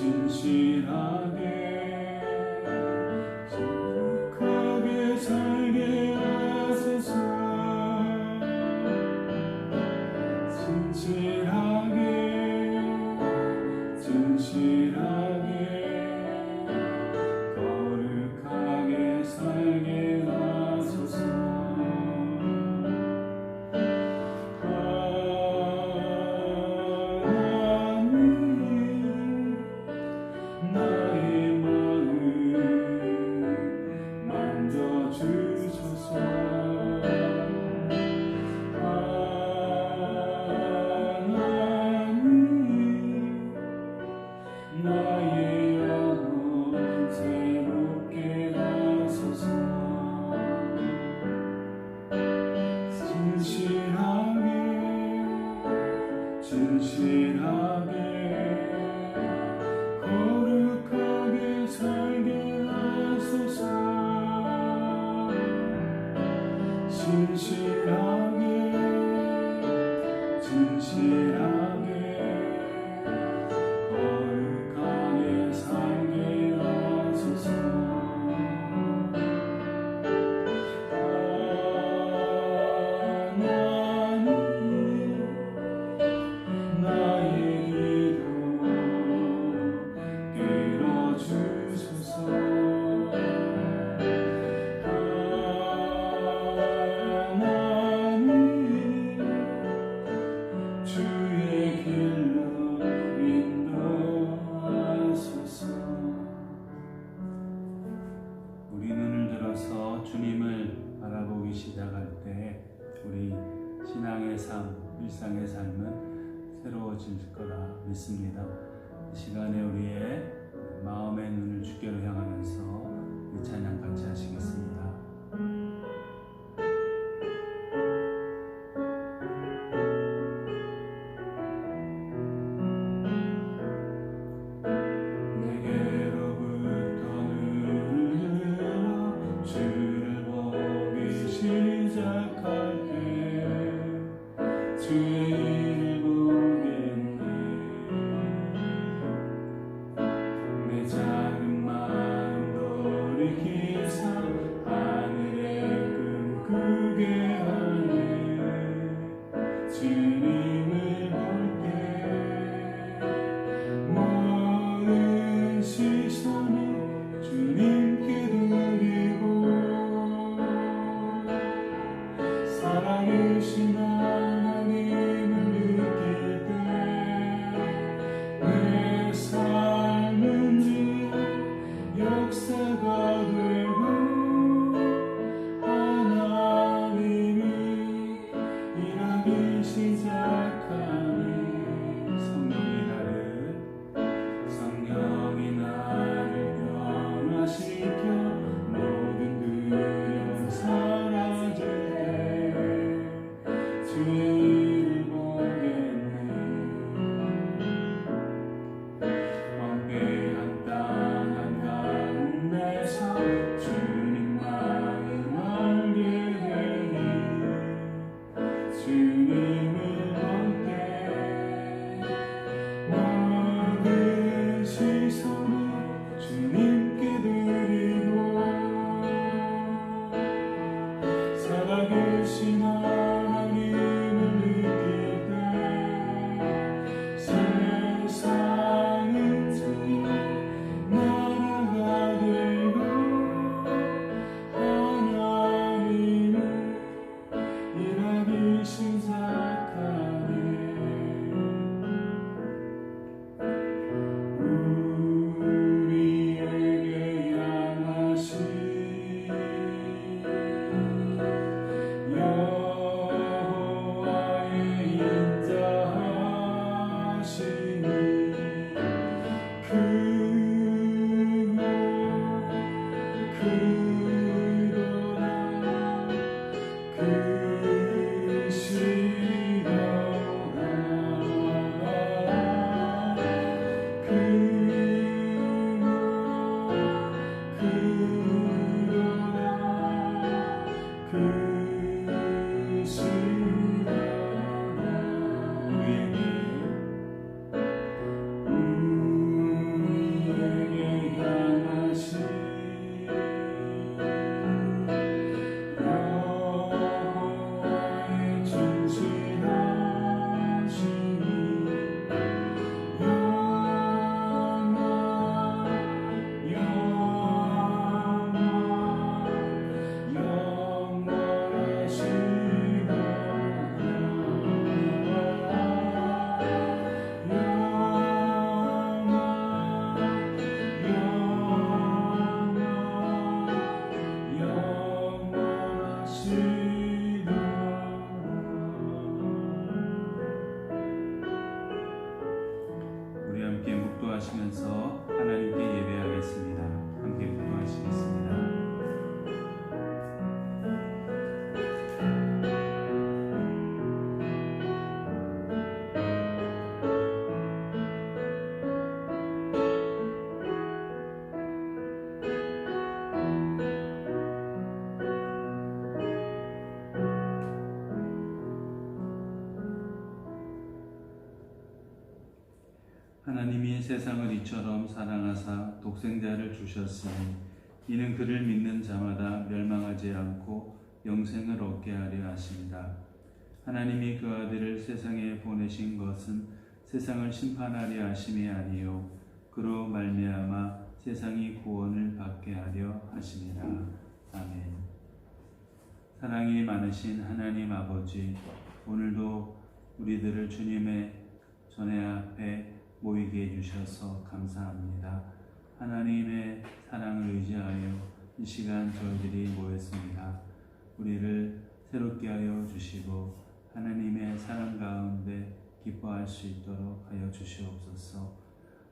진실하게 거룩하게 살게 하소서. 진실하게 거룩하게 살게 하소서. 나의 마음 만져주소서. 하나님 나의 영혼 새롭게 하소서. 진실하게 거룩하게 살게 하소서. 진실하게 거룩하게 살게 하소서. 하나님 나의 기도 들어주소서. 하나님 주의 길로 인도하소서. 우리 눈을 들어서 주님을 바라보기 시작할 때 우리 신앙의 삶, 일상의 삶은 새로워질 거라 믿습니다. 이 시간에 우리의 마음의 눈을 주께로 향하면서 이 찬양 같이 하시겠습니다. 내게로부터 눈을 들어 주를 보기 시작할 때 주의 일을 보겠네. 내 작은 마음 돌이키사 하늘의 꿈꾸게 하네. 주님을 볼 때 모든 시선을 주님께 드리고 살아계신 하나님을 느낄 때 내 삶은 주의 역사가 되고 하나님이 일하기 시작하니 성령이 나를 변화시켜 모든 두려움 사라질 때 주의 일을 보겠네. 황폐한 땅 한가운데서 주님만을 알게 되니 주님을 볼 때 모든 시선을 주님께 드리고 살아계신 하나님을 느낄 때 세상은 주의 나라가 되고 하나님은 일하기 시작하네. 우리에게 향하신 여호와의 인자하시니 일어나서 하나님께 예배하겠습니다. 함께 기도하시겠습니다. 하나님이 세상을 이처럼 사랑하사 독생자를 주셨으니 이는 그를 믿는 자마다 멸망하지 않고 영생을 얻게 하려 하십니다. 하나님이 그 아들을 세상에 보내신 것은 세상을 심판하려 하심이 아니요 그로 말미암아 세상이 구원을 받게 하려 하심이라. 아멘. 사랑이 많으신 하나님 아버지, 오늘도 우리들을 주님의 전에 앞에 모이게 해주셔서 감사합니다. 하나님의 사랑을 의지하여 이 시간 저희들이 모였습니다. 우리를 새롭게 하여 주시고 하나님의 사랑 가운데 기뻐할 수 있도록 하여 주시옵소서.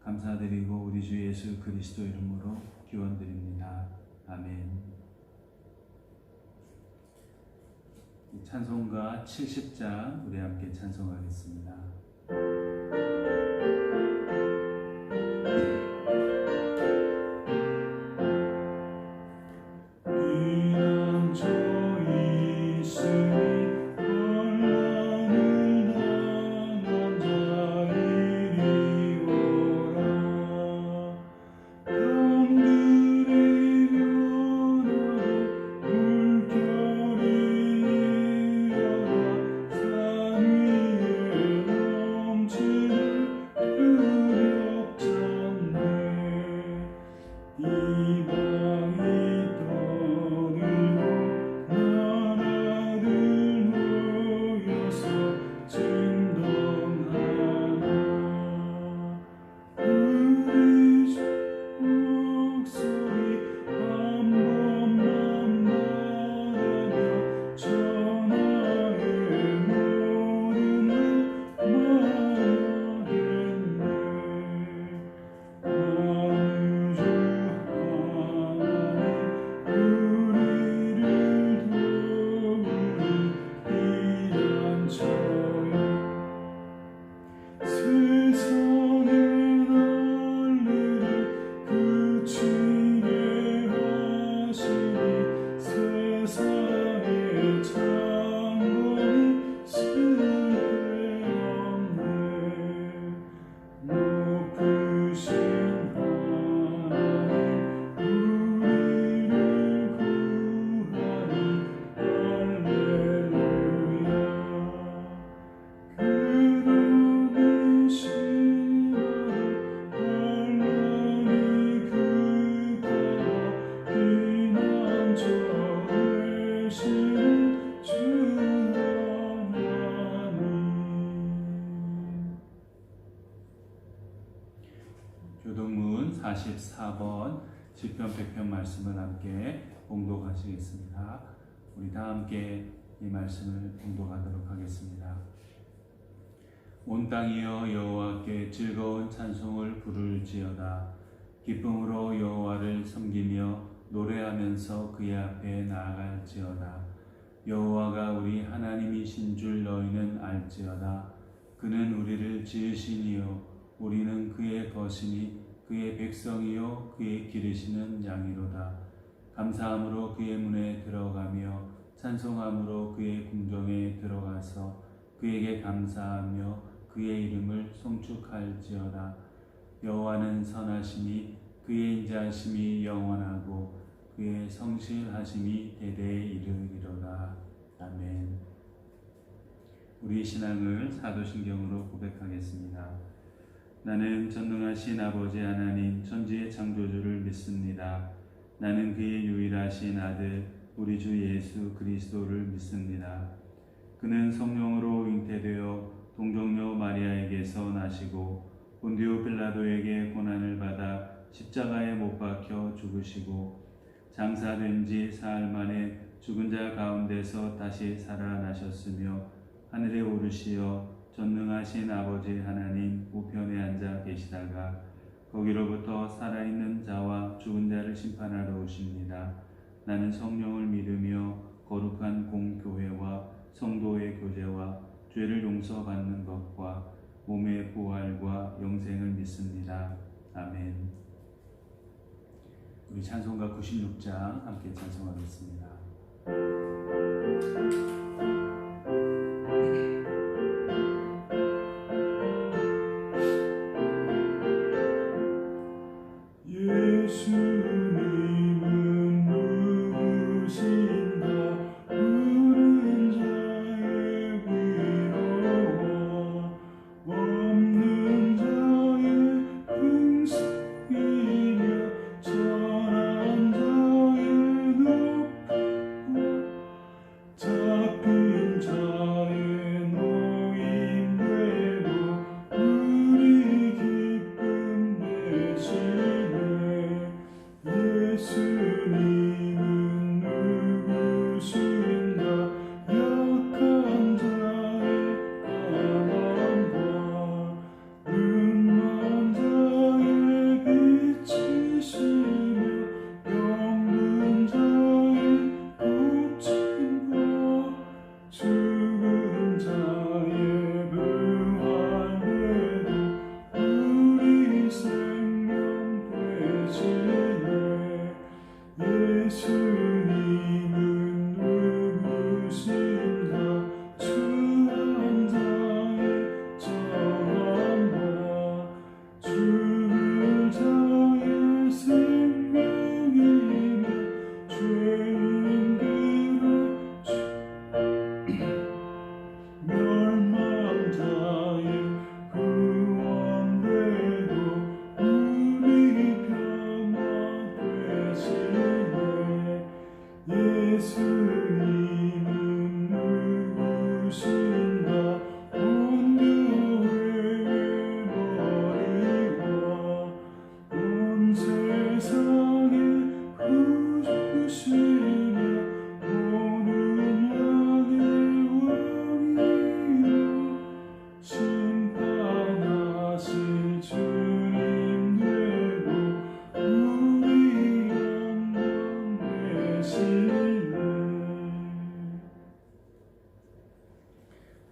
감사드리고 우리 주 예수 그리스도 이름으로 기원드립니다. 아멘. 찬송가 70장 우리 함께 찬송하겠습니다. 교동문 44번 시편 100편 말씀을 함께 봉독하시겠습니다. 우리 다 함께 이 말씀을 봉독하도록 하겠습니다. 온 땅이여 여호와께 즐거운 찬송을 부를지어다. 기쁨으로 여호와를 섬기며 노래하면서 그의 앞에 나아갈지어다. 여호와가 우리 하나님이신 줄 너희는 알지어다. 그는 우리를 지으시니요 우리는 그의 것이니 그의 백성이요 그의 기르시는 양이로다. 감사함으로 그의 문에 들어가며 찬송함으로 그의 궁정에 들어가서 그에게 감사하며 그의 이름을 송축할지어다. 여호와는 선하시니 그의 인자하심이 영원하고 그의 성실하심이 대대에 이르리로다. 아멘. 우리 신앙을 사도신경으로 고백하겠습니다. 나는 전능하신 아버지 하나님 천지의 창조주를 믿습니다. 나는 그의 유일하신 아들 우리 주 예수 그리스도를 믿습니다. 그는 성령으로 잉태되어 동정녀 마리아에게서 나시고 본디오 빌라도에게 고난을 받아 십자가에 못 박혀 죽으시고 장사된 지 사흘 만에 죽은 자 가운데서 다시 살아나셨으며 하늘에 오르시어 전능하신 아버지 하나님 우편에 앉아 계시다가 거기로부터 살아있는 자와 죽은 자를 심판하러 오십니다. 나는 성령을 믿으며 거룩한 공교회와 성도의 교제와 죄를 용서받는 것과 몸의 부활과 영생을 믿습니다. 아멘. 우리 찬송가 96장 함께 찬송하겠습니다.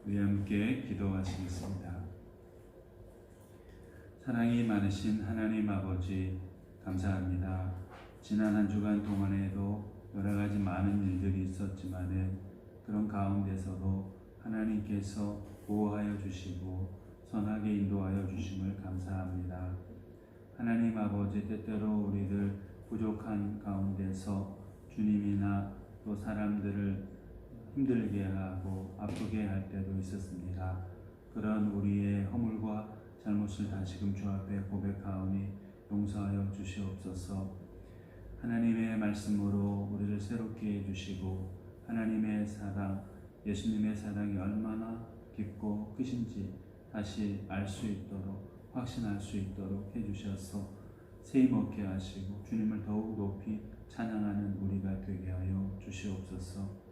우리 함께 기도하시겠습니다. 사랑이 많으신 하나님 아버지 감사합니다. 지난 한 주간 동안에도 여러 가지 많은 일들이 있었지만은 그런 가운데서도 하나님께서 보호하여 주시고 선하게 인도하여 주심을 감사합니다. 하나님 아버지, 때때로 우리들 부족한 가운데서 주님이나 또 사람들을 힘들게 하고 아프게 할 때도 있었습니다. 그런 우리의 허물과 잘못을 다시금 주 앞에 고백하오니 용서하여 주시옵소서. 하나님의 말씀으로 우리를 새롭게 해주시고 하나님의 사랑, 예수님의 사랑이 얼마나 깊고 크신지 다시 알 수 있도록, 확신할 수 있도록 해주셔서 세임 얻게 하시고 주님을 더욱 높이 찬양하는 우리가 되게 하여 주시옵소서.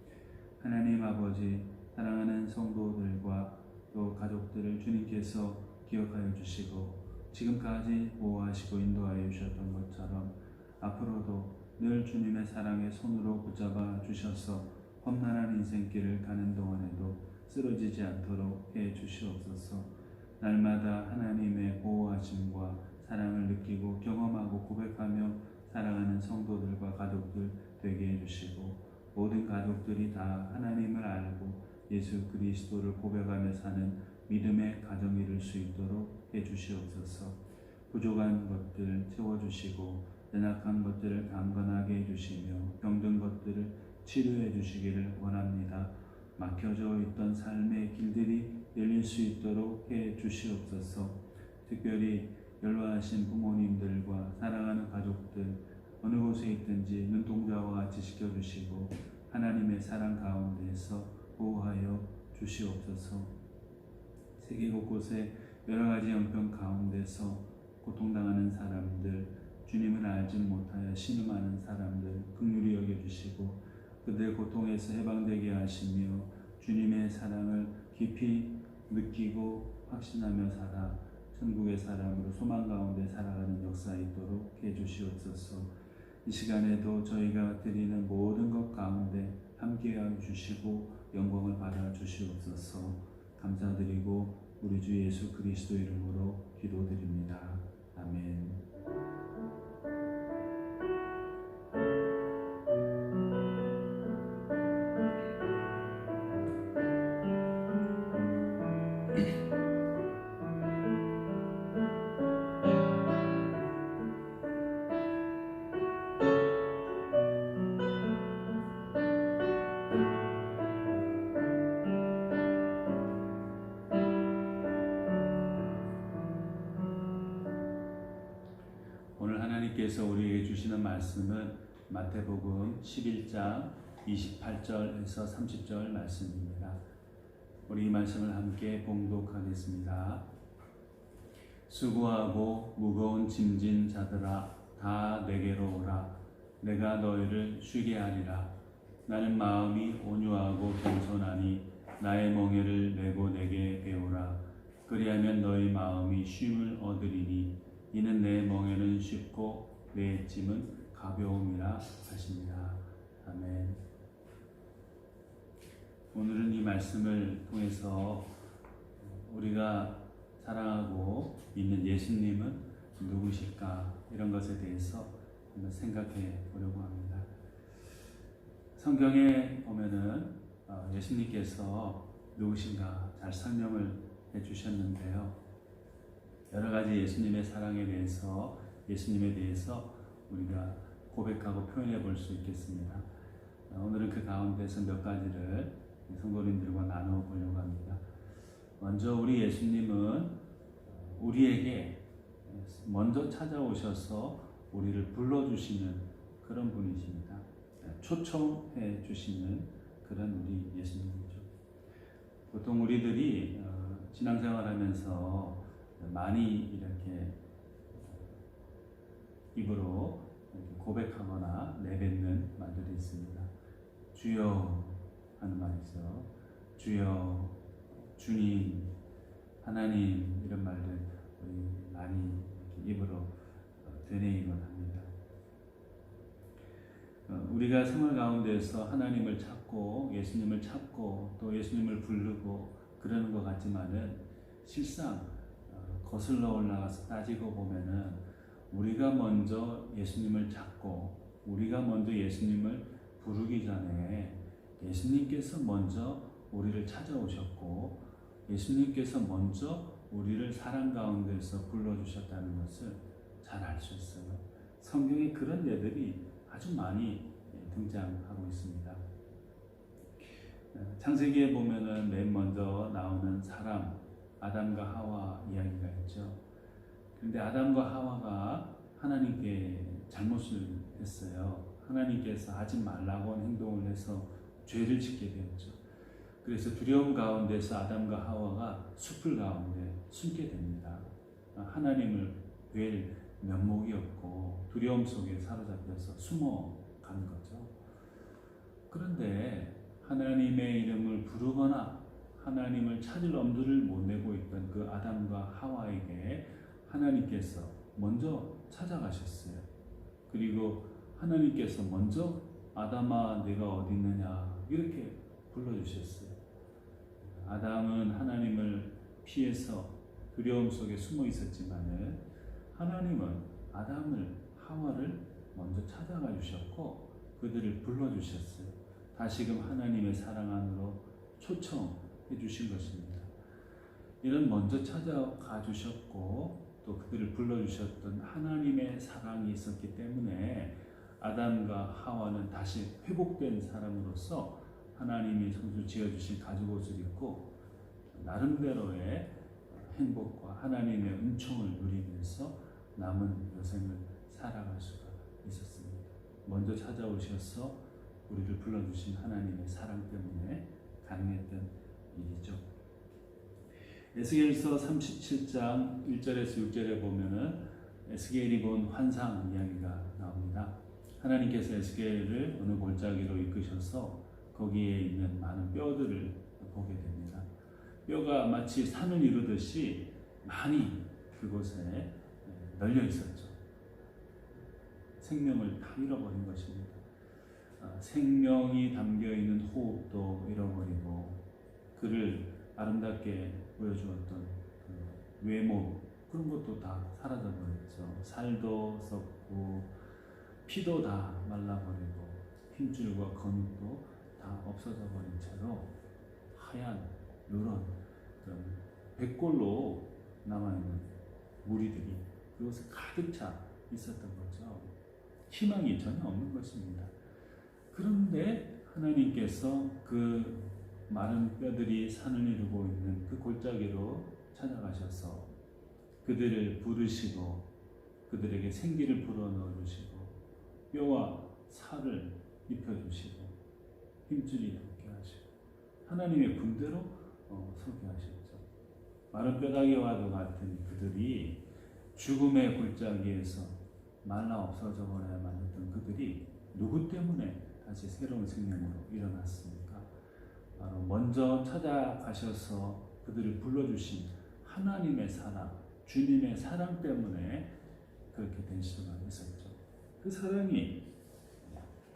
하나님 아버지, 사랑하는 성도들과 또 가족들을 주님께서 기억하여 주시고 지금까지 보호하시고 인도하여 주셨던 것처럼 앞으로도 늘 주님의 사랑의 손으로 붙잡아 주셔서 험난한 인생길을 가는 동안에도 쓰러지지 않도록 해 주시옵소서. 날마다 하나님의 보호하심과 사랑을 느끼고 경험하고 고백하며 살아가는 성도들과 가족들 되게 해주시고 모든 가족들이 다 하나님을 알고 예수 그리스도를 고백하며 사는 믿음의 가정이 이룰 수 있도록 해주시옵소서. 부족한 것들을 채워주시고 연약한 것들을 강건하게 해주시며 병든 것들을 치료해 주시기를 원합니다. 막혀져 있던 삶의 길들이 열릴 수 있도록 해 주시옵소서. 특별히 연로하신 부모님들과 사랑하는 가족들 어느 곳에 있든지 눈동자와 같이 지켜주시고 하나님의 사랑 가운데서 보호하여 주시옵소서. 세계 곳곳에 여러 가지 형편 가운데서 고통당하는 사람들, 주님을 알지 못하여 신음하는 사람들 긍휼히 여겨주시고 그들의 고통에서 해방되게 하시며 주님의 사랑을 깊이 느끼고 확신하며 살아 천국의 사람으로 소망 가운데 살아가는 역사 있도록 해주시옵소서. 이 시간에도 저희가 드리는 모든 것 가운데 함께하여 주시고 영광을 받아 주시옵소서. 감사드리고 우리 주 예수 그리스도 이름으로 기도드립니다. 아멘. 오늘 하나님께서 우리에게 주시는 말씀은 마태복음 11장 28절에서 30절 말씀입니다. 우리 이 말씀을 함께 봉독하겠습니다. 수고하고 무거운 짐진 자들아 다 내게로 오라. 내가 너희를 쉬게 하리라. 나는 마음이 온유하고 겸손하니 나의 멍에를 메고 내게 배우라. 그리하면 너희 마음이 쉼을 얻으리니 이는 내 멍에는 쉽고 내 짐은 가벼움이라 하십니다. 아멘. 오늘은 이 말씀을 통해서 우리가 사랑하고 믿는 예수님은 누구실까? 이런 것에 대해서 한번 생각해 보려고 합니다. 성경에 보면은 예수님께서 누구신가 잘 설명을 해 주셨는데요. 여러 가지 예수님의 사랑에 대해서, 예수님에 대해서 우리가 고백하고 표현해 볼 수 있겠습니다. 오늘은 그 가운데서 몇 가지를 성도님들과 나누어 보려고 합니다. 먼저 우리 예수님은 우리에게 먼저 찾아오셔서 우리를 불러주시는 그런 분이십니다. 초청해 주시는 그런 우리 예수님이죠. 보통 우리들이 신앙생활 하면서 많이 이렇게 입으로 이렇게 고백하거나 내뱉는 말들이 있습니다. 주여 하는 말이죠. 주여, 주님, 하나님 이런 말들 우리 많이 입으로 되뇌임을 합니다. 우리가 생활 가운데서 하나님을 찾고 예수님을 찾고 또 예수님을 부르고 그러는 것 같지만은 실상 거슬러 올라가서 따지고 보면은 우리가 먼저 예수님을 찾고 우리가 먼저 예수님을 부르기 전에 예수님께서 먼저 우리를 찾아오셨고 예수님께서 먼저 우리를 사랑 가운데서 불러주셨다는 것을 잘 알 수 있어요. 성경에 그런 예들이 아주 많이 등장하고 있습니다. 창세기에 보면은 맨 먼저 나오는 사람 아담과 하와 이야기가 있죠. 그런데 아담과 하와가 하나님께 잘못을 했어요. 하나님께서 하지 말라고 한 행동을 해서 죄를 짓게 되었죠. 그래서 두려움 가운데서 아담과 하와가 숲을 가운데 숨게 됩니다. 하나님을 뵐 면목이 없고 두려움 속에 사로잡혀서 숨어간 거죠. 그런데 하나님의 이름을 부르거나 하나님을 찾을 엄두를 못 내고 있던 그 아담과 하와에게 하나님께서 먼저 찾아가셨어요. 그리고 하나님께서 먼저 아담아 내가 어디 있느냐 이렇게 불러주셨어요. 아담은 하나님을 피해서 두려움 속에 숨어 있었지만은 하나님은 아담을 하와를 먼저 찾아가 주셨고 그들을 불러주셨어요. 다시금 하나님의 사랑 안으로 초청해 주신 것입니다. 이런 먼저 찾아가 주셨고 또 그들을 불러주셨던 하나님의 사랑이 있었기 때문에 아담과 하와는 다시 회복된 사람으로서 하나님이 손수 지어주신 가죽옷을 입고 나름대로의 행복과 하나님의 은총을 누리면서 남은 여생을 살아갈 수가 있었습니다. 먼저 찾아오셔서 우리를 불러주신 하나님의 사랑 때문에 가능했던 일이죠. 에스겔서 37장 1절에서 6절에 보면은 에스겔이 본 환상 이야기가 나옵니다. 하나님께서 에스겔을 어느 골짜기로 이끄셔서 거기에 있는 많은 뼈들을 보게 됩니다. 뼈가 마치 산을 이루듯이 많이 그곳에 널려 있었죠. 생명을 다 잃어버린 것입니다. 생명이 담겨 있는 호흡도 잃어버리고 그를 아름답게 보여주었던 그 외모 그런 것도 다 사라져 버렸죠. 살도 썩고 피도 다 말라버리고 힘줄과 근육도 다 없어져 버린 채로 하얀 누런 그런 백골로 남아있는 무리들이 그것에 가득 차 있었던 거죠. 희망이 전혀 없는 것입니다. 그런데 하나님께서 그 마른 뼈들이 산을 이루고 있는 그 골짜기로 찾아가셔서 그들을 부르시고 그들에게 생기를 불어넣어 주시고 뼈와 살을 입혀주시고 힘줄이 돋게 하시고 하나님의 군대로 서게 하셨죠. 마른 뼈다귀와도 같은 그들이 죽음의 골짜기에서 말라 없어져 버려야만 했던 그들이 누구 때문에 다시 새로운 생명으로 일어났습니까? 바로 먼저 찾아가셔서 그들을 불러주신 하나님의 사랑, 주님의 사랑 때문에 그렇게 된 수가 있었죠. 그 사랑이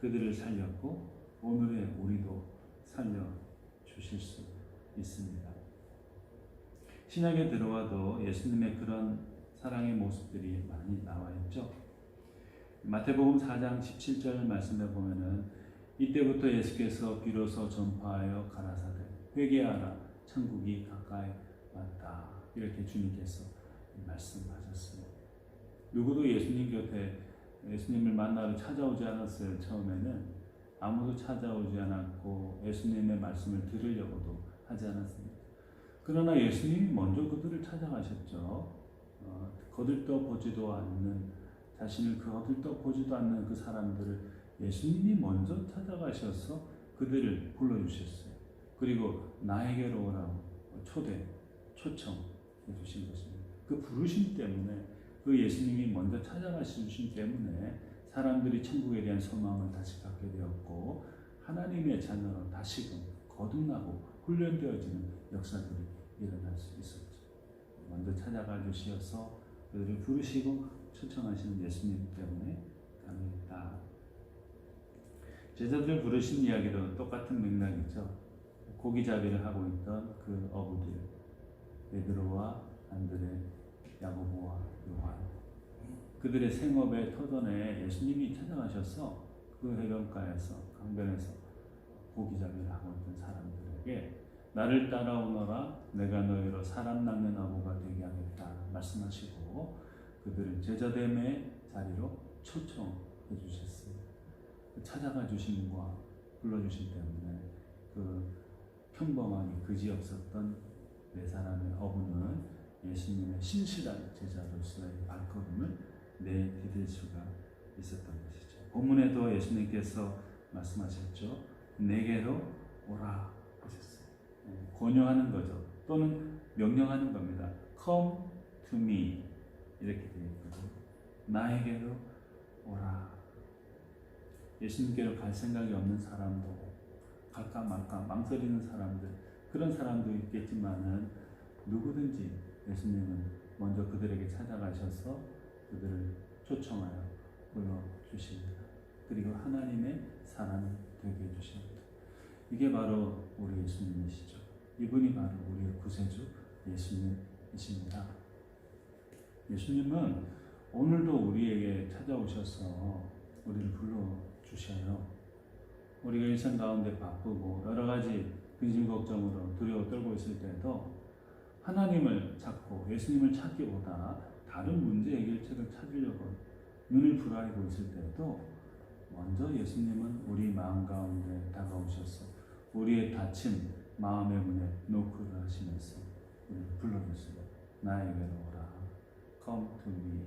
그들을 살렸고 오늘의 우리도 살려주실 수 있습니다. 신약에 들어와도 예수님의 그런 사랑의 모습들이 많이 나와 있죠. 마태복음 4장 17절 말씀에 보면은 이때부터 예수께서 비로소 전파하여 가라사대 회개하라 천국이 가까이 왔다 이렇게 주님께서 말씀하셨습니다. 누구도 예수님 곁에 예수님을 만나러 찾아오지 않았어요. 처음에는 아무도 찾아오지 않았고 예수님의 말씀을 들으려고도 하지 않았습니다. 그러나 예수님이 먼저 그들을 찾아가셨죠. 거들떠보지도 않는 자신을 거들떠보지도 않는 그 사람들을 예수님이 먼저 찾아가셔서 그들을 불러주셨어요. 그리고 나에게로 오라고 초청해 주신 것입니다. 그 부르심 때문에 그 예수님이 먼저 찾아가신 때문에 사람들이 천국에 대한 소망을 다시 갖게 되었고 하나님의 자녀로 다시금 거듭나고 훈련되어지는 역사들이 일어날 수 있었죠. 먼저 찾아가 주시어서 그들을 부르시고 초청하시는 예수님 때문에 가능했다. 제자들을 부르신 이야기도 똑같은 맥락이죠. 고기잡이를 하고 있던 그 어부들 베드로와 안드레, 야고보와 요한 그들의 생업의 터전에 예수님이 찾아가셔서 그 해변가에서 강변에서 고기잡이를 하고 있던 사람들에게 나를 따라오너라 내가 너희로 사람 낚는 어부가 되게 하겠다 말씀하시고 그들을 제자됨의 자리로 초청해 주셨어요. 찾아가 주심과 불러주심 때문에 그 평범하게 그지 없었던 네 사람의 어부는 예수님의 신실한 제자로서의 발걸음을 내디딜 수가 있었던 것이죠. 본문에도 예수님께서 말씀하셨죠. 내게로 오라 하셨어요. 권유하는 거죠. 또는 명령하는 겁니다. Come to me 이렇게 되어 있거든요. 나에게로 오라. 예수님께로 갈 생각이 없는 사람도 갈까 말까 망설이는 사람들 그런 사람도 있겠지만은 누구든지 예수님은 먼저 그들에게 찾아가셔서 그들을 초청하여 불러주십니다. 그리고 하나님의 사람이 되게 해주십니다. 이게 바로 우리 예수님이시죠. 이분이 바로 우리의 구세주 예수님이십니다. 예수님은 오늘도 우리에게 찾아오셔서 우리를 불러주셔요. 우리가 일상 가운데 바쁘고 여러 가지 근심 걱정으로 두려워 떨고 있을 때도 하나님을 찾고 예수님을 찾기보다 다른 문제 해결책을 찾으려고 눈을 부라리고 있을 때도 먼저 예수님은 우리 마음 가운데 다가오셔서 우리의 닫힌 마음의 문에 노크를 하시면서 우리를 불러주세요. 나에게로 오라. Come to me.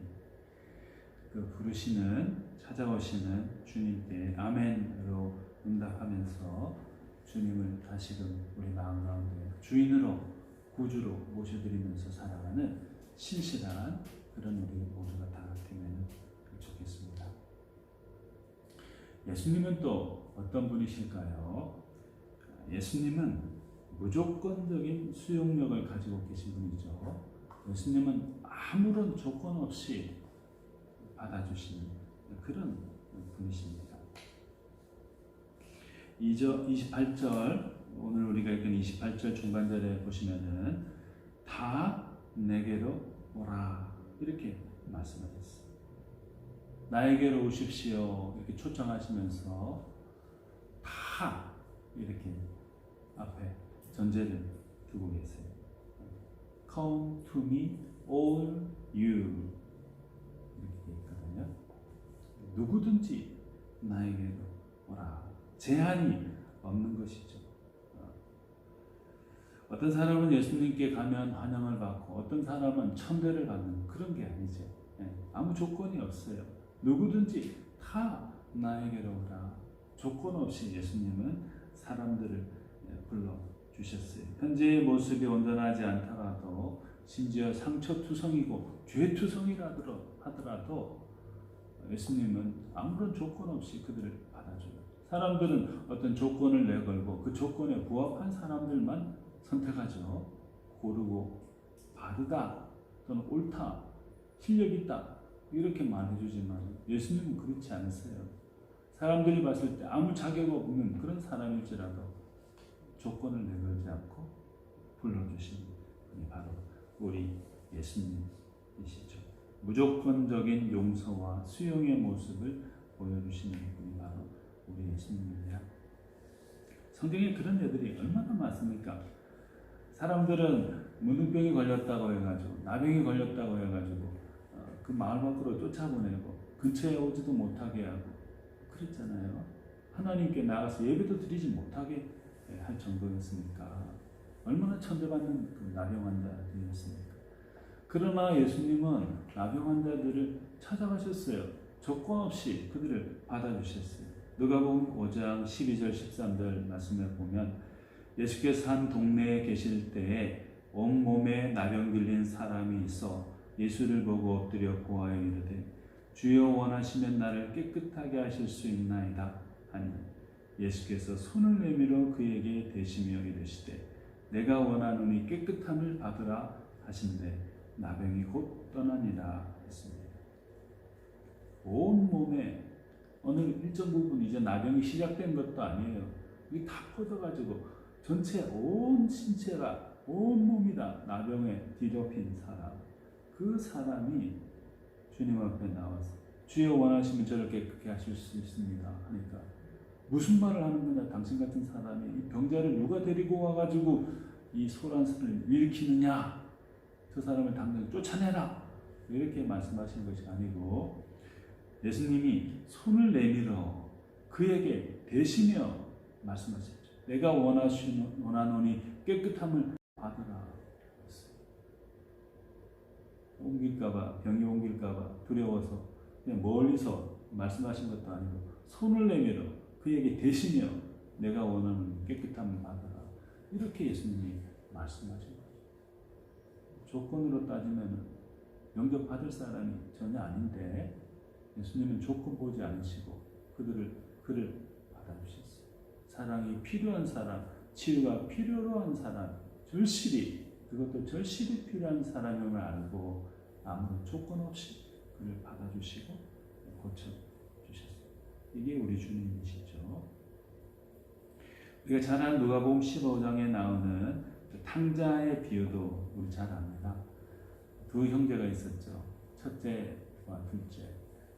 그 부르시는 찾아오시는 주님께 아멘으로 응답하면서 주님을 다시금 우리 마음 가운데 주인으로 구주로 모셔드리면서 살아가는 신실한 그런 우리 모두가 다 되면 좋겠습니다. 예수님은 또 어떤 분이실까요? 예수님은 무조건적인 수용력을 가지고 계신 분이죠. 예수님은 아무런 조건 없이 받아주시는 그런 분이십니다. 28절, 오늘 우리가 읽은 28절 중반절에 보시면은 다 내게로 오라 이렇게 말씀하셨어요. 나에게로 오십시오 이렇게 초청하시면서 다 이렇게 앞에 전제를 두고 계세요. Come to me, all you 이렇게 돼 있거든요. 누구든지 나에게로 오라. 제한이 없는 것이죠. 어떤 사람은 예수님께 가면 환영을 받고 어떤 사람은 천대를 받는 그런 게 아니죠. 아무 조건이 없어요. 누구든지 다 나에게로 오라. 조건 없이 예수님은 사람들을 불러주셨어요. 현재의 모습이 온전하지 않더라도 심지어 상처투성이고 죄투성이라 하더라도 예수님은 아무런 조건 없이 그들을 받아줘요. 사람들은 어떤 조건을 내걸고 그 조건에 부합한 사람들만 선택하죠. 고르고 바르다 또는 옳다, 실력 있다 이렇게 말해주지만 예수님은 그렇지 않으세요. 사람들이 봤을 때 아무 자격 없는 그런 사람일지라도 조건을 내걸지 않고 불러주신 분이 바로 우리 예수님이시죠. 무조건적인 용서와 수용의 모습을 보여주시는 분이 바로 우리 예수님입니다. 성경에 그런 애들이 얼마나 많습니까? 사람들은 문둥병이 걸렸다고 해가지고 나병이 걸렸다고 해가지고 그 마을 밖으로 쫓아보내고 근처에 오지도 못하게 하고 그랬잖아요. 하나님께 나가서 예배도 드리지 못하게 할 정도였으니까 얼마나 천대받는 그 나병 환자들이었습니까? 그러나 예수님은 나병 환자들을 찾아가셨어요. 조건 없이 그들을 받아주셨어요. 누가복음 5장 12절 13절 말씀에 보면 예수께서 한 동네에 계실 때에 온몸에 나병 들린 사람이 있어 예수를 보고 엎드려 고하여 이르되 주여 원하시면 나를 깨끗하게 하실 수 있나이다 하니 예수께서 손을 내밀어 그에게 대시며 이르시되 내가 원하노니 깨끗함을 받으라 하신대 나병이 곧 떠나니라 했습니다. 온 몸에 어느 일정 부분 이제 나병이 시작된 것도 아니에요. 이게 다 퍼져가지고 전체 온 신체가 온 몸이 다 나병에 뒤덮인 사람. 그 사람이 주님 앞에 나와서 주여 원하시면 저를 깨끗게 하실 수 있습니다 하니까 무슨 말을 하는 거냐. 당신 같은 사람이 이 병자를 누가 데리고 와가지고 이 소란스를 일으키느냐. 저 사람을 당장 쫓아내라. 이렇게 말씀하신 것이 아니고 예수님이 손을 내밀어 그에게 대시며 말씀하셨죠. 내가 원하노니 깨끗함을 받으라. 옮길까봐, 병이 옮길까봐 두려워서 그냥 멀리서 말씀하신 것도 아니고 손을 내밀어 그에게 대시며 내가 원하는 깨끗함을 받으라. 이렇게 예수님이 말씀하신 거죠. 조건으로 따지면 영접받을 사람이 전혀 아닌데 예수님은 조건 보지 않으시고 그를 받아주셨어요. 사랑이 필요한 사람, 치유가 필요로 한 사람, 그것도 절실히 필요한 사람임을 알고 아무런 조건 없이 그를 받아주시고 고쳐주셨어요. 이게 우리 주님이시죠. 우리가 잘 아는 누가복음 15장에 나오는 그 탕자의 비유도 우리 잘 압니다. 두 형제가 있었죠. 첫째와 둘째.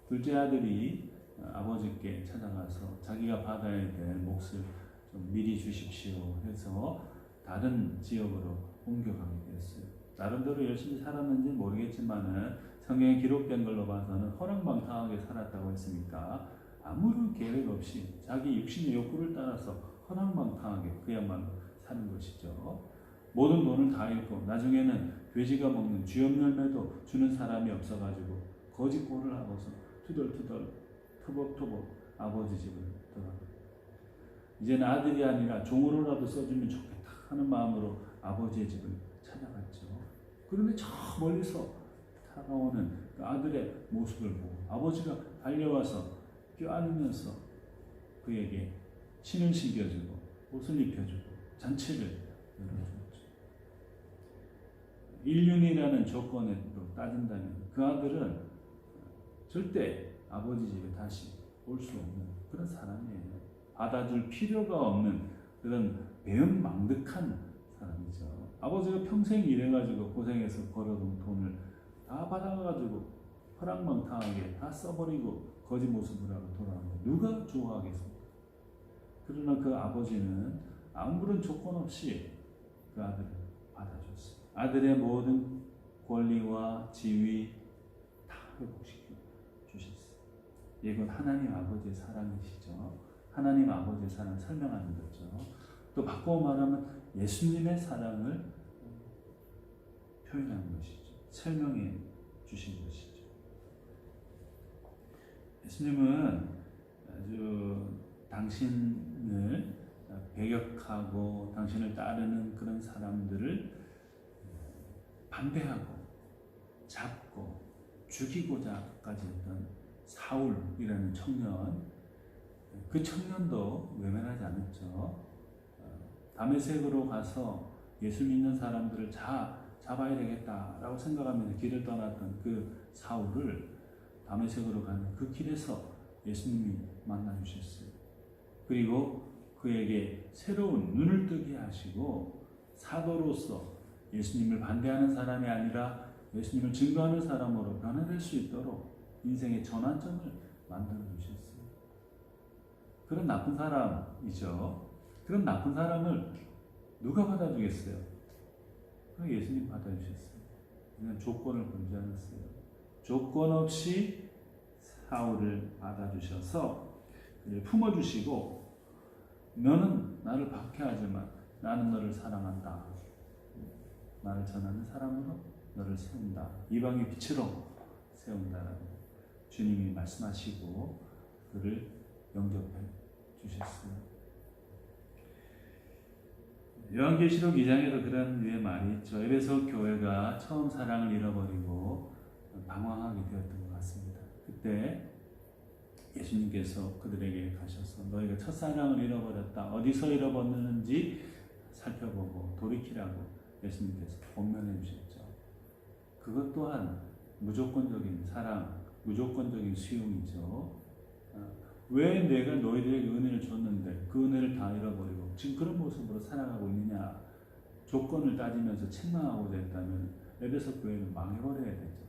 둘째 아들이 아버지께 찾아가서 자기가 받아야 될 몫을 좀 미리 주십시오 해서 다른 지역으로 옮겨가게 됐어요. 나름대로 열심히 살았는지 모르겠지만은 성경에 기록된 걸로 봐서는 허랑방탕하게 살았다고 했으니까 아무런 계획 없이 자기 육신의 욕구를 따라서 허랑방탕하게 그야말로 사는 것이죠. 모든 돈을 다 잃고 나중에는 돼지가 먹는 쥐염열매도 주는 사람이 없어가지고 거짓 꼴을 하고서 투덜투덜 터벅터벅 아버지 집을 떠나고 이제는 아들이 아니라 종으로라도 써주면 좋겠다 하는 마음으로 아버지의 집을 찾아갔죠. 그런데 저 멀리서 다가오는 그 아들의 모습을 보고 아버지가 달려와서 껴안으면서 그에게 신을 신겨주고 옷을 입혀주고 잔치를 열어줬죠. 인륜이라는 조건으로 따진다면 그 아들은 절대 아버지 집에 다시 올 수 없는 그런 사람이에요. 받아줄 필요가 없는 그런 배은망덕한 사람이죠. 아버지가 평생 일해가지고 고생해서 벌어둔 돈을 다 받아가지고 허랑방탕하게 다 써버리고 거지 모습을 하고 돌아오는데 누가 좋아하겠습니까? 그러나 그 아버지는 아무런 조건 없이 그 아들을 받아줬어요. 아들의 모든 권리와 지위 다 회복시켜 주셨어요. 이건 하나님 아버지의 사랑이시죠. 하나님 아버지의 사랑을 설명하는 거죠. 또 바꿔 말하면 예수님의 사랑을 표현하는 것이죠. 설명해 주신 것이죠. 예수님은 아주 당신을 배격하고 당신을 따르는 그런 사람들을 반대하고 잡고 죽이고자까지 했던 사울이라는 청년, 그 청년도 외면하지 않았죠. 다메섹으로 가서 예수 믿는 사람들을 잡아야 되겠다라고 생각하면서 길을 떠났던 그 사울을 다메섹으로 가는 그 길에서 예수님이 만나 주셨어요. 그리고 그에게 새로운 눈을 뜨게 하시고 사도로서 예수님을 반대하는 사람이 아니라 예수님을 증거하는 사람으로 변화될 수 있도록 인생의 전환점을 만들어 주셨어요. 그런 나쁜 사람이죠. 그런 나쁜 사람을 누가 받아주겠어요? 예수님 받아주셨어요. 그냥 조건을 걸지 않았어요. 조건 없이 사울을 받아주셔서 그를 품어주시고 너는 나를 박해하지만 나는 너를 사랑한다. 나를 전하는 사람으로 너를 세운다. 이방의 빛으로 세운다라고 주님이 말씀하시고 그를 영접해 주셨어요. 요한계시록 2장에도 그런 류의 말이 있죠. 에베소 교회가 처음 사랑을 잃어버리고 방황하게 되었던 것 같습니다. 그때 예수님께서 그들에게 가셔서 너희가 첫사랑을 잃어버렸다. 어디서 잃어버렸는지 살펴보고 돌이키라고 예수님께서 권면해 주셨죠. 그것 또한 무조건적인 사랑, 무조건적인 수용이죠. 왜 내가 너희들에게 은혜를 줬는데 그 은혜를 다 잃어버리고 지금 그런 모습으로 살아가고 있느냐. 조건을 따지면서 책망하고자 했다면 에베소 교회는 망해버려야 되죠.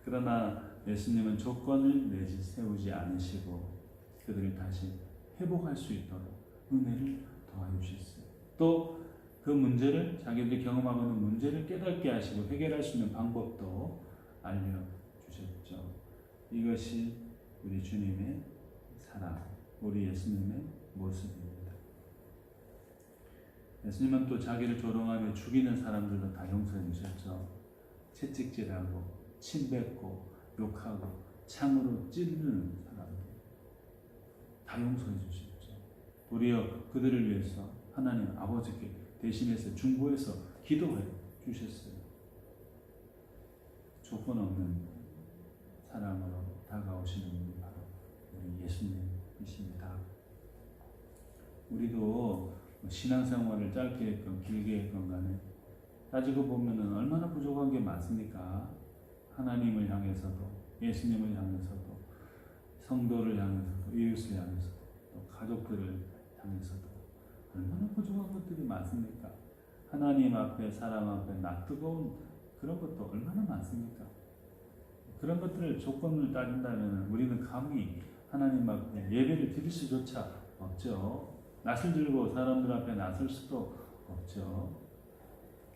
그러나 예수님은 조건을 세우지 않으시고 그들을 다시 회복할 수 있도록 은혜를 더하여 주셨어요. 또 그 문제를 자기들이 경험하고 있는 문제를 깨닫게 하시고 해결할 수 있는 방법도 알려주셨죠. 이것이 우리 주님의 사랑, 우리 예수님의 모습입니다. 예수님은 또 자기를 조롱하며 죽이는 사람들도 다 용서해 주셨죠. 채찍질하고 침뱉고 욕하고 창으로 찌르는 사람들 다 용서해 주셨죠. 도리어 그들을 위해서 하나님 아버지께 대신해서 중보해서 기도해 주셨어요. 조건 없는 사랑으로 다가오시는 분이 바로 우리 예수님이십니다. 우리도 신앙생활을 짧게 했건 길게 했건 간에 따지고 보면 얼마나 부족한 게 많습니까? 하나님을 향해서도 예수님을 향해서도 성도를 향해서도 이웃을 향해서도 또 가족들을 향해서도 얼마나 부족한 것들이 많습니까? 하나님 앞에 사람 앞에 뜨거운 그런 것도 얼마나 많습니까? 그런 것들을 조건을 따진다면 우리는 감히 하나님 앞에 예배를 드릴 수조차 없죠. 낯을 들고 사람들 앞에 나설 수도 없죠.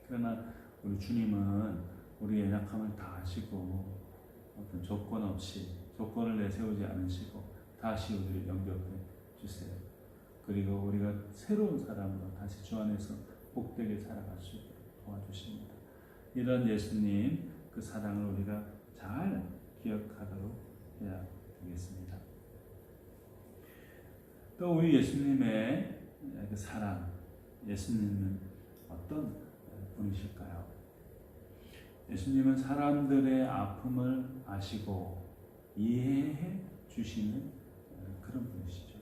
그러나 우리 주님은 우리의 연약함을 다 아시고 어떤 조건 없이 조건을 내세우지 않으시고 다시 우리를 영접해 주세요. 그리고 우리가 새로운 사람으로 다시 주 안에서 복되게 살아갈 수 있도록 도와주십니다. 이런 예수님 그 사랑을 우리가 잘 기억하도록 해야 되겠습니다. 또 우리 예수님의 그 사랑, 예수님은 어떤 분이실까요? 예수님은 사람들의 아픔을 아시고 이해해 주시는 그런 분이시죠.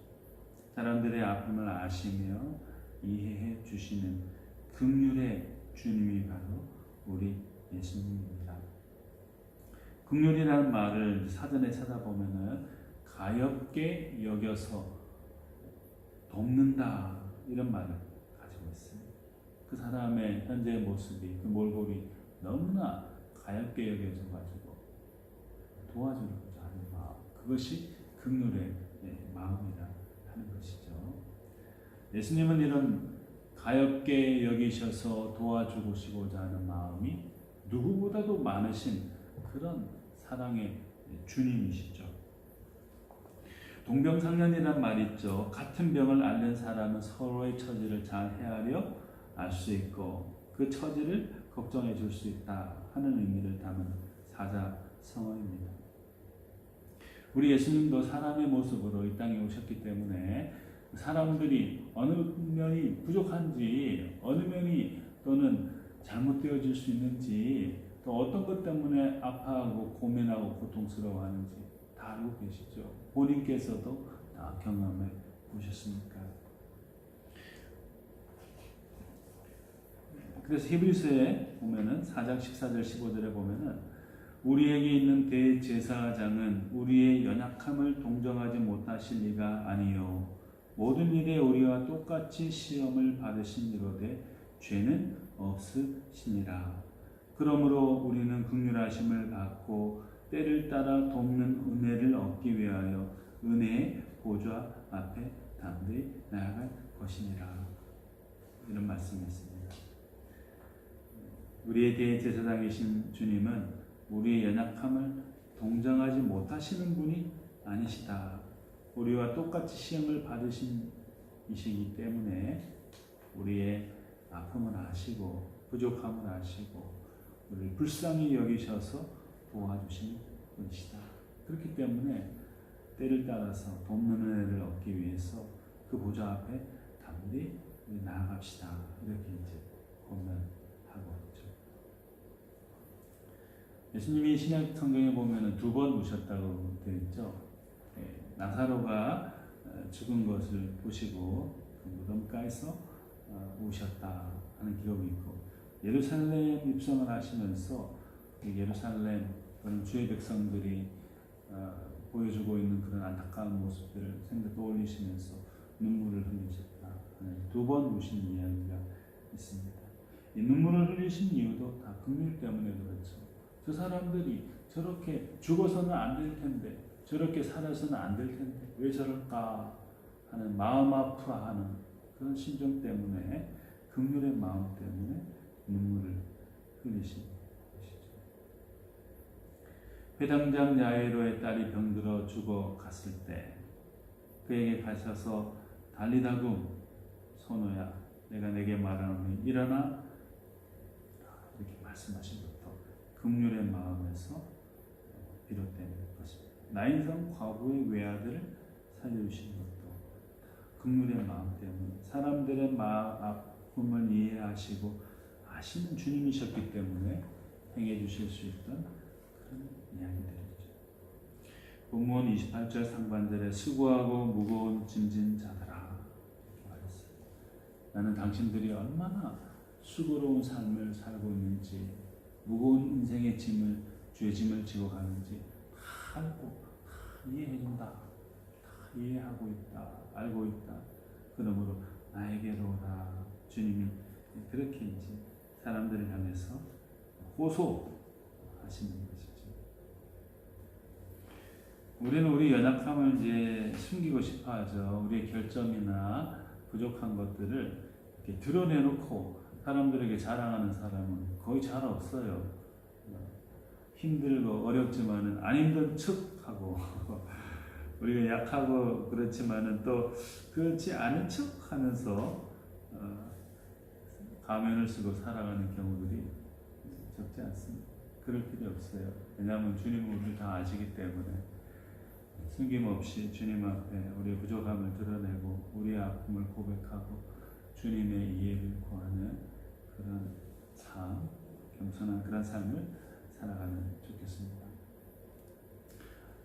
사람들의 아픔을 아시며 이해해 주시는 긍휼의 주님이 바로 우리 예수님입니다. 긍휼이라는 말을 사전에 찾아보면은 가엾게 여겨서 돕는다 이런 말을 가지고 있어요. 그 사람의 현재의 모습이 그 몰골이 너무나 가엾게 여겨져 가지고 도와주고자 하는 마음, 그것이 긍휼의 마음이라 하는 것이죠. 예수님은 이런 가엾게 여기셔서 도와주시고자 하는 마음이 누구보다도 많으신 그런 사랑의 주님이시죠. 동병상련이란 말 있죠. 같은 병을 앓는 사람은 서로의 처지를 잘 헤아려 알 수 있고 그 처지를 걱정해 줄 수 있다 하는 의미를 담은 사자성어입니다. 우리 예수님도 사람의 모습으로 이 땅에 오셨기 때문에 사람들이 어느 면이 부족한지, 어느 면이 또는 잘못되어질 수 있는지, 또 어떤 것 때문에 아파하고 고민하고 고통스러워하는지 다 알고 계시죠. 본인께서도 다 경험해 보셨으니까. 그래서 히브리서에 보면은 4장 14절 15절에 보면은 우리에게 있는 대제사장은 우리의 연약함을 동정하지 못하실 리가 아니요 모든 일에 우리와 똑같이 시험을 받으신 이로되 죄는 없으시니라. 그러므로 우리는 긍휼하심을 받고 때를 따라 돕는 은혜를 얻기 위하여 은혜의 보좌 앞에 담대히 나아갈 것이니라. 이런 말씀이 있습니다. 우리의 대제사장이신 주님은 우리의 연약함을 동정하지 못하시는 분이 아니시다. 우리와 똑같이 시험을 받으신 이시기 때문에 우리의 아픔을 아시고 부족함을 아시고 우리를 불쌍히 여기셔서 도와주신 분이시다. 그렇기 때문에 때를 따라서 돕는 은혜를 얻기 위해서 그 보좌 앞에 담대히 나아갑시다. 이렇게 이제 권면하고 있죠. 예수님이 신약 성경에 보면은 2번 오셨다고 되어 있죠. 나사로가 죽은 것을 보시고 그 무덤가에서 오셨다 하는 기록이 있고, 예루살렘 입성을 하시면서 예루살렘 또는 주의 백성들이 보여주고 있는 그런 안타까운 모습들을 생각 떠올리시면서 눈물을 흘리셨다 하는 2번 오신 이야기가 있습니다. 이 눈물을 흘리신 이유도 다 긍휼 때문에 그렇죠. 저 사람들이 저렇게 죽어서는 안 될 텐데, 저렇게 살아서는 안 될 텐데 왜 저럴까 하는 마음 아파하는 그런 심정 때문에, 긍휼의 마음 때문에 눈물을 흘리신 것이죠. 회당장 야이로의 딸이 병들어 죽어갔을 때 그에게 가셔서 달리다금 소노야 내가 내게 말하노니 일어나 이렇게 말씀하신 것도 긍휼의 마음에서 비롯된 것입니다. 나인성 과부의 외아들을 살려주신 것도 긍휼의 마음 때문에, 사람들의 아픔을 이해하시고 아시는 주님이셨기 때문에 행해 주실 수 있던 그런 이야기들이죠. 본문 28절 상반절에 수고하고 무거운 짐진 자들아 말했어요. 나는 당신들이 얼마나 수고로운 삶을 살고 있는지, 무거운 인생의 짐을, 죄짐을 지고 가는지 다 알고 이해해준다. 다 이해하고 있다. 알고 있다. 그러므로 나에게로 오라. 주님이 그렇게 이제 사람들을 향해서 호소하시는 것이죠. 우리는 우리 연약함을 이제 숨기고 싶어 하죠. 우리의 결점이나 부족한 것들을 이렇게 드러내놓고 사람들에게 자랑하는 사람은 거의 잘 없어요. 힘들고 어렵지만은 안 힘든 척하고 우리가 약하고 그렇지만은 또 그렇지 않은 척하면서 가면을 쓰고 살아가는 경우들이 적지 않습니다. 그럴 필요 없어요. 왜냐하면 주님은 우리를 다 아시기 때문에 숨김없이 주님 앞에 우리의 부족함을 드러내고 우리의 아픔을 고백하고 주님의 이해를 구하는 그런 삶, 겸손한 그런 삶을 살아가면 좋겠습니다.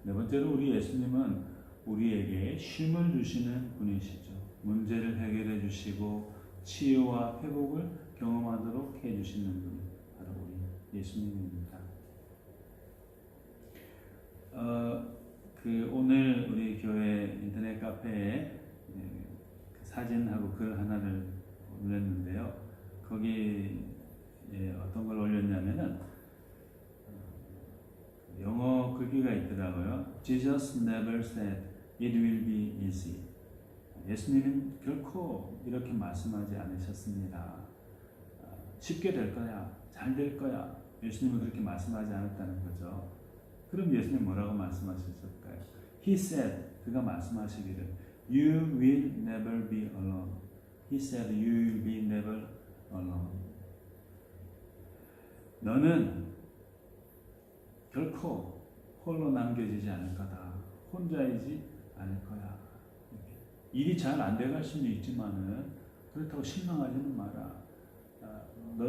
네 번째로 우리 예수님은 우리에게 쉼을 주시는 분이시죠. 문제를 해결해 주시고 치유와 회복을 경험하도록 해주시는 분이 바로 우리 예수님입니다. 오늘 우리 교회 인터넷 카페에 사진하고 글 하나를 올렸는데요. 거기 어떤 걸 올렸냐면은 영어 글귀가 있더라고요. Jesus never said it will be easy. 예수님은 결코 이렇게 말씀하지 않으셨습니다. 쉽게 될 거야, 잘 될 거야. 예수님은 그렇게 말씀하지 않았다는 거죠. 그럼 예수님 뭐라고 말씀하셨을까요? He said, 그가 말씀하시기를 You will never be alone. He said, You will be never alone. 너는 결코 홀로 남겨지지 않을 거다. 혼자이지 않을 거야. 일이 잘 안 돼갈 수는 있지만은 그렇다고 실망하지는 마라.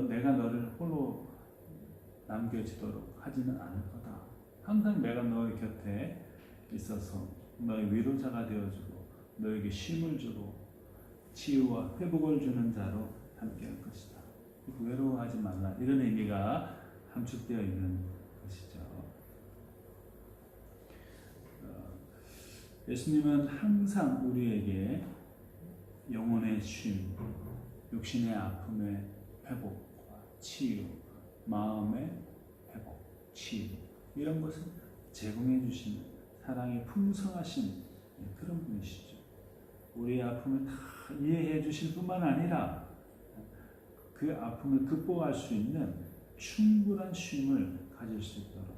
내가 너를 홀로 남겨지도록 하지는 않을 거다. 항상 내가 너의 곁에 있어서 너의 위로자가 되어주고 너에게 쉼을 주고 치유와 회복을 주는 자로 함께할 것이다. 외로워하지 말라. 이런 의미가 함축되어 있는 것이죠. 예수님은 항상 우리에게 영혼의 쉼, 육신의 아픔의 회복과 치유, 마음의 회복, 치유 이런 것을 제공해 주시는 사랑이 풍성하신 그런 분이시죠. 우리의 아픔을 다 이해해 주실 뿐만 아니라 그 아픔을 극복할 수 있는 충분한 쉼을 가질 수 있도록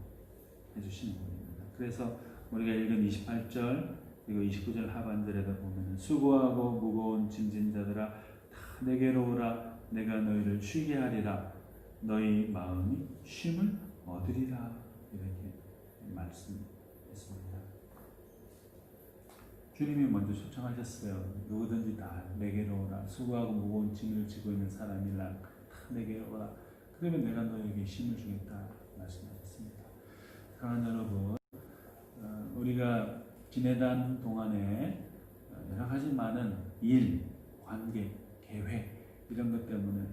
해주시는 분입니다. 그래서 우리가 읽은 28절 그리고 29절 하반절에도 보면 수고하고 무거운 짐진 자들아 다 내게로 오라. 내가 너희를 쉬게 하리라. 너희 마음이 쉼을 얻으리라. 이렇게 말씀했습니다. 주님이 먼저 초청하셨어요. 누구든지 다 내게로 오라. 수고하고 무거운 짐을 지고 있는 사람이라 다 내게로 오라. 그러면 내가 너에게 쉼을 주겠다 말씀하셨습니다. 사랑하는 여러분, 우리가 지내던 동안에 여러 가지 많은 일, 관계, 계획 이런 것 때문에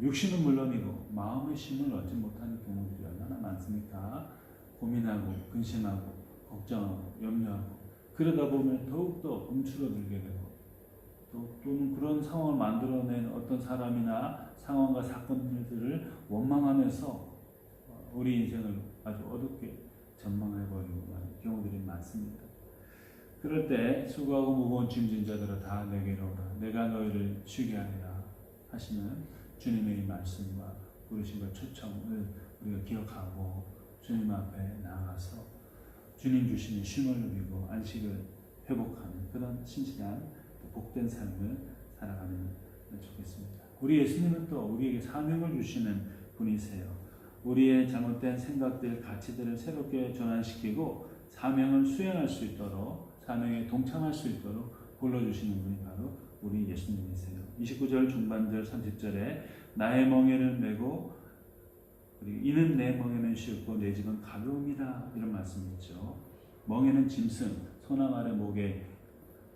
육신은 물론이고 마음의 쉼을 얻지 못하는 경우들이 얼마나 많습니까? 고민하고 근심하고 걱정하고 염려하고 그러다 보면 더욱더 움츠러들게 되고 또는 그런 상황을 만들어낸 어떤 사람이나 상황과 사건들을 원망하면서 우리 인생을 아주 어둡게 전망해버리고 하는 경우들이 많습니다. 그럴 때 수고하고 무거운 짐진 자들아 다 내게로 오라. 내가 너희를 쉬게 하리라 하시는 주님의 이 말씀과 부르심과 초청을 우리가 기억하고 주님 앞에 나아가서 주님 주시는 쉼을 누리고 안식을 회복하는 그런 신실한 복된 삶을 살아가면 좋겠습니다. 우리 예수님은 또 우리에게 사명을 주시는 분이세요. 우리의 잘못된 생각들, 가치들을 새롭게 전환시키고 사명을 수행할 수 있도록 사명에 동참할 수 있도록 불러주시는 분이 바로 우리 예수님이세요. 29절 중반절 30절에 나의 멍에를 메고 그리고 이는 내 멍에는 쉽고 내 짐은 가벼움이라 이런 말씀이 있죠. 멍에는 짐승, 소나 말의 목에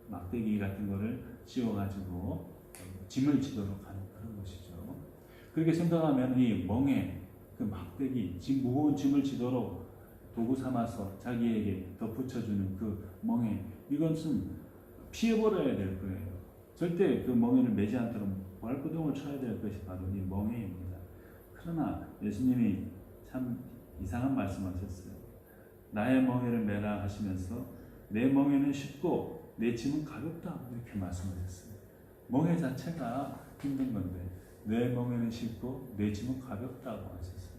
막대기 같은 거를 씌워가지고 짐을 지도록 하는 그런 것이죠. 그렇게 생각하면 이 멍에 그 막대기, 무거운 짐을 지도록 도구 삼아서 자기에게 덧붙여주는 그 멍에 이것은 피해버려야 될 거예요. 절대 그 멍에를 매지 않도록 발구동을 쳐야 될 것이 바로 이 멍에입니다. 그러나 예수님이 참 이상한 말씀하셨어요. 나의 멍에를 메라 하시면서 내 멍에는 쉽고 내 짐은 가볍다 이렇게 말씀하셨어요. 멍에 자체가 힘든 건데 내 멍에는 쉽고 내 짐은 가볍다고 하셨어요.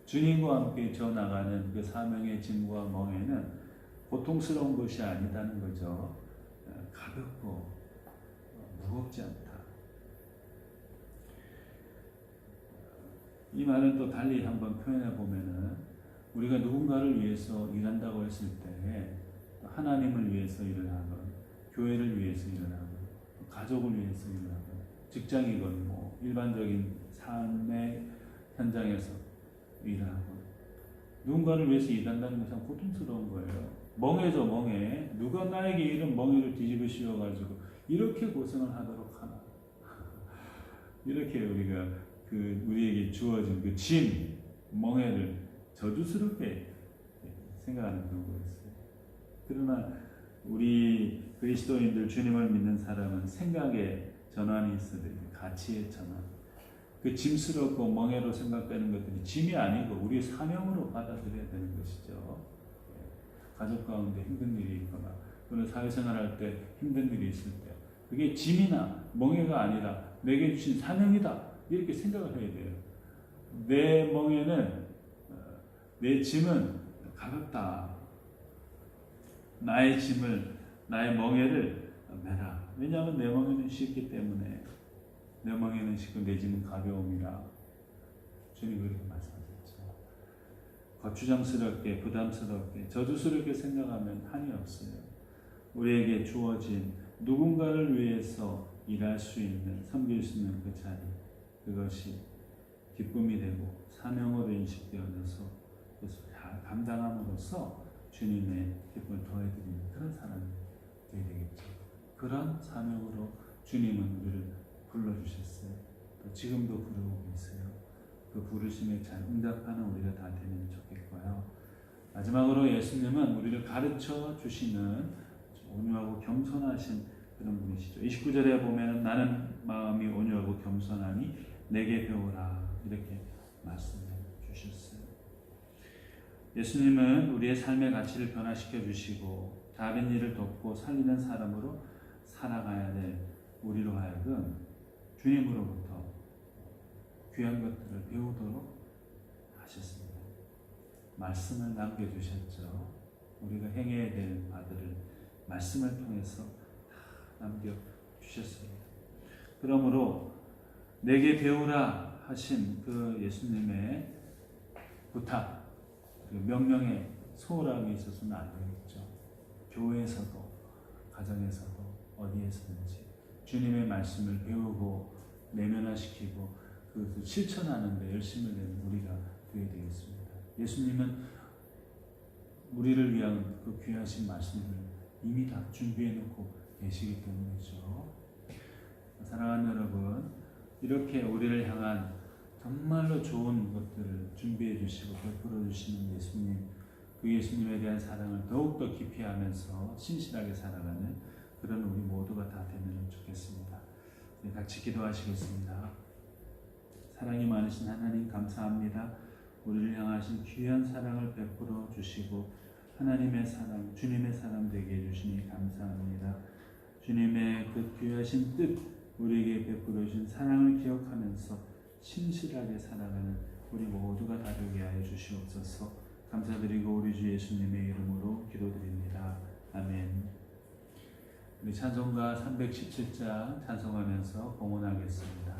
주님과 함께 져나가는 그 사명의 짐과 멍에는 고통스러운 것이 아니다는 거죠. 가볍고 무겁지 않다. 이 말은 또 달리 한번 표현해 보면은 우리가 누군가를 위해서 일한다고 했을 때 하나님을 위해서 일을 하건 교회를 위해서 일을 하건 가족을 위해서 일을 하건 직장이건 뭐 일반적인 삶의 현장에서 일을 하건 누군가를 위해서 일한다는 것은 고통스러운 거예요. 멍해죠, 멍해. 누가 나에게 이런 멍해를 뒤집어 씌워가지고 이렇게 고생을 하도록 하나. 이렇게 우리가 우리에게 주어진 그 짐, 멍해를 저주스럽게 생각하는 경우가 있어요. 그러나 우리 그리스도인들 주님을 믿는 사람은 생각의 전환이 있어야 돼요. 가치의 전환. 그 짐스럽고 멍해로 생각되는 것들이 짐이 아니고 우리의 사명으로 받아들여야 되는 것이죠. 가족 가운데 힘든 일이 있거나 또는 사회생활할 때 힘든 일이 있을 때 그게 짐이나 멍해가 아니라 내게 주신 사명이다 이렇게 생각을 해야 돼요. 내 멍에는 내 짐은 가볍다. 나의 짐을 나의 멍에를 매라. 왜냐하면 내 멍에는 쉽기 때문에 내 멍에는 쉽고 내 짐은 가벼움이라 주님 그렇게 말씀하셨죠. 거추장스럽게 부담스럽게 저주스럽게 생각하면 한이 없어요. 우리에게 주어진 누군가를 위해서 일할 수 있는 섬길 수 있는 그 자리 그것이 기쁨이 되고 사명으로 인식되어져서 그래서 다 감당함으로써 주님의 기쁨을 더해드리는 그런 사람이 되어야 되겠죠. 그런 사명으로 주님은 우리를 불러주셨어요. 또 지금도 부르고 계세요. 그 부르심에 잘 응답하는 우리가 다 되면 좋겠고요. 마지막으로 예수님은 우리를 가르쳐 주시는 온유하고 겸손하신 그런 분이시죠. 29절에 보면 나는 마음이 온유하고 겸손하니 내게 배우라 이렇게 말씀해 주셨어요. 예수님은 우리의 삶의 가치를 변화시켜 주시고 다른 일을 돕고 살리는 사람으로 살아가야 될 우리로 하여금 주님으로부터 귀한 것들을 배우도록 하셨습니다. 말씀을 남겨주셨죠. 우리가 행해야 될 바들을 말씀을 통해서 다 남겨주셨습니다. 그러므로 내게 배우라 하신 그 예수님의 부탁, 그 명령에 소홀함이 있어서는 안 되겠죠. 교회에서도, 가정에서도, 어디에서든지 주님의 말씀을 배우고 내면화시키고 그것을 실천하는 데 열심을 내는 우리가 되어야 되겠습니다. 예수님은 우리를 위한 그 귀하신 말씀을 이미 다 준비해 놓고 계시기 때문이죠. 사랑하는 여러분, 이렇게 우리를 향한 정말로 좋은 것들을 준비해 주시고 베풀어 주시는 예수님, 그 예수님에 대한 사랑을 더욱더 깊이 하면서 신실하게 살아가는 그런 우리 모두가 다 되면 좋겠습니다. 같이 기도하시겠습니다. 사랑이 많으신 하나님 감사합니다. 우리를 향하신 귀한 사랑을 베풀어 주시고 하나님의 사랑, 주님의 사랑 되게 해주시니 감사합니다. 주님의 그 귀하신 뜻, 우리에게 베풀어 주신 사랑을 기억하면서 신실하게 살아가는 우리 모두가 다 되게 하여 주시옵소서. 감사드리고 우리 주 예수님의 이름으로 기도드립니다. 아멘. 우리 찬송가 317장 찬송하면서 봉헌하겠습니다.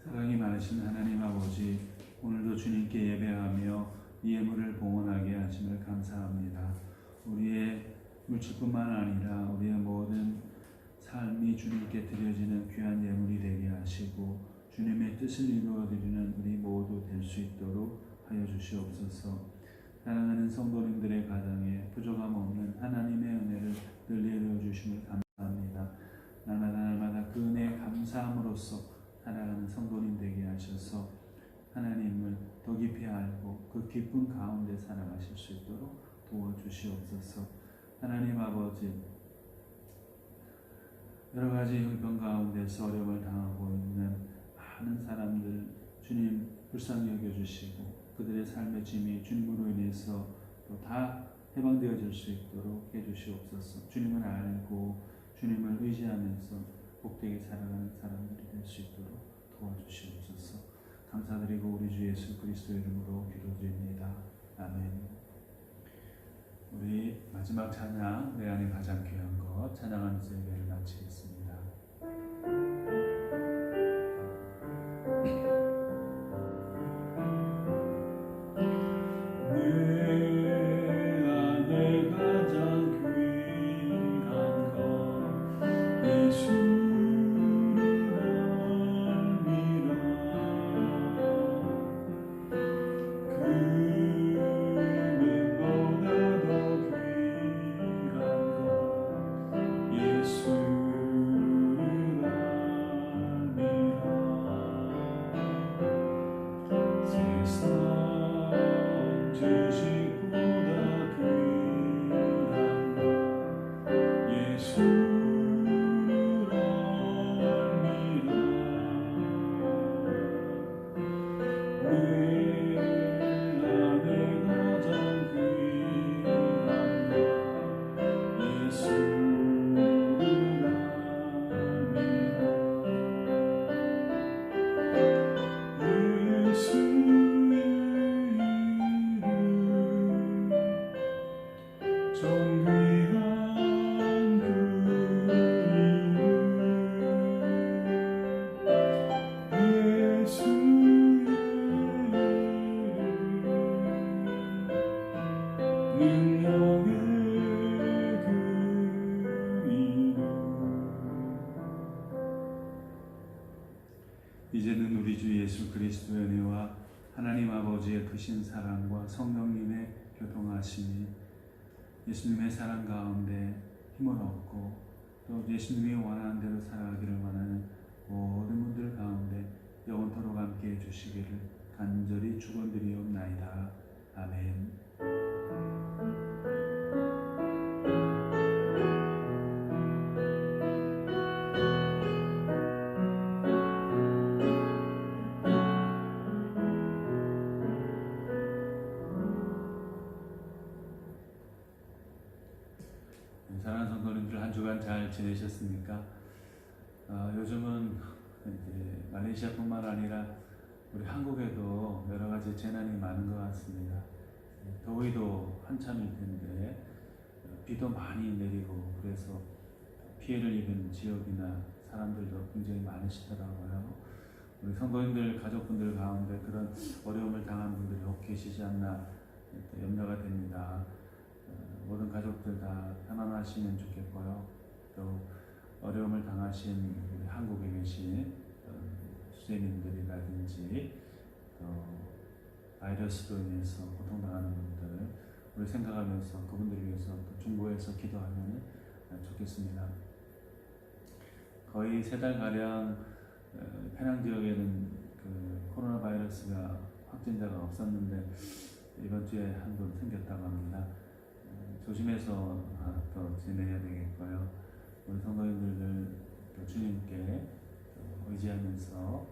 사랑이 많으신 하나님 아버지, 오늘도 주님께 예배하며 이 예물을 봉헌하게 하심을 감사합니다. 우리의 물질뿐만 아니라 우리의 모든 삶이 주님께 드려지는 귀한 예물이 되게 하시고 주님의 뜻을 이루어드리는 우리 모두 될 수 있도록 하여 주시옵소서. 사랑하는 성도님들의 가정에 부족함 없는 하나님의 은혜를 늘 내려주심을 감사합니다. 날마다 그 은혜에 감사함으로써 살아가는 성도님 되게 하셔서 하나님을 더 깊이 알고 그 그 기쁨 가운데 살아가실 수 있도록 도와주시옵소서. 하나님 아버지, 여러 가지 형편 가운데서 어려움을 당하고 있는 많은 사람들 주님 불쌍히 여겨주시고 그들의 삶의 짐이 주님으로 인해서 또 다 해방되어질 수 있도록 해주시옵소서. 주님을 알고 주님을 의지하면서 복되게 살아가는 사람들이 될 수 있도록 도와주시옵소서. 감사드리고 우리 주 예수 그리스도 이름으로 기도드립니다. 아멘. 우리 마지막 찬양, 내 안에 가장 귀한 것 찬양하면서 예배를 마치겠습니다. 이제는 우리 주 예수 그리스도의 은혜와 하나님 아버지의 크신 사랑과 성령님의 교통하심이 예수님의 사랑 가운데 힘을 얻고 또 예수님이 원하는 대로 살아가기를 원하는 모든 분들 가운데 영원토록 함께 해주시기를 간절히 축원드리옵나이다. 아멘. 사랑하는 성도님들 한 주간 잘 지내셨습니까? 요즘은 이제 말레이시아뿐만 아니라 우리 한국에도 여러 가지 재난이 많은 것 같습니다. 더위도 한참일 텐데 비도 많이 내리고 그래서 피해를 입은 지역이나 사람들도 굉장히 많으시더라고요. 우리 성도님들 가족분들 가운데 그런 어려움을 당한 분들이 혹 계시지 않나 염려가 됩니다. 모든 가족들 다 편안하시면 좋겠고요. 또 어려움을 당하신 우리 한국에 계신 수재민들이라든지 또 바이러스로 인해서 고통당하는 분들 우리 생각하면서 그분들을 위해서 또 중보해서 기도하면 좋겠습니다. 거의 3달가량 페낭 지역에는 그 코로나 바이러스가 확진자가 없었는데 이번 주에 한 분 생겼다고 합니다. 조심해서 또 지내야 되겠고요. 우리 성도님들 또 주님께 의지하면서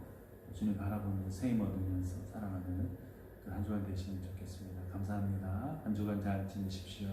주님 바라보면서 세임 얻으면서 살아가는 그 한 주간 되시면 좋겠습니다. 감사합니다. 한 주간 잘 지내십시오.